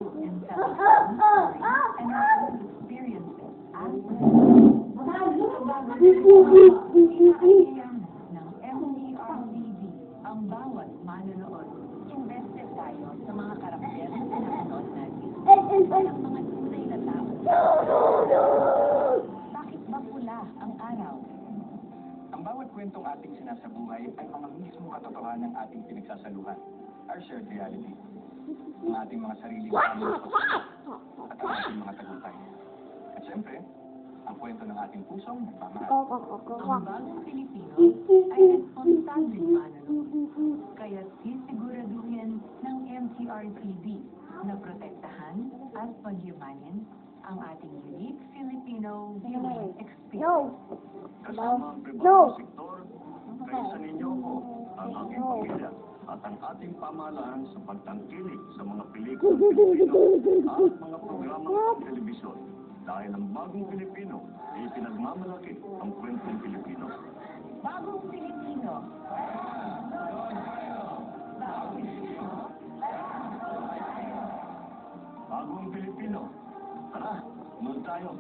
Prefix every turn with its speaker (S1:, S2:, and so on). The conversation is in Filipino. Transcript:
S1: and tell us our stories and our own experiences as ng MTRCB ang bawat manonood. Invested tayo sa mga karakter na pinapanood natin. Ang mga tunay na tao. Bakit ba pula ang araw?
S2: Ang bawat kwentong ating sinasabuhay ay mga mismong katotohanan ng ating pinagsasaluhan. Our shared reality. Ang ating mga sariling pamilya at ang ating mga tagumpay. At siyempre, ang kwento ng ating pusong nagmamahal.
S1: Ang bagong Pilipino ay responsabling manonood. Kaya sisiguraduhin ng MTRCB na protektahan at pagyamanin ang ating unique Filipino viewing experience.
S2: Kasama ang pribadong sektor, kaisa ninyo ko, ang aking pamilya, at ang ating pamahalaan sa pagtangkilik sa mga pelikulang Pilipino at mga programang sa telebisyon. Dahil ang bagong Pilipino ay pinagmamalaki ang kwentong Pilipino.
S1: Bagong Pilipino.
S2: Bagong Pilipino. Tara, noon tayo.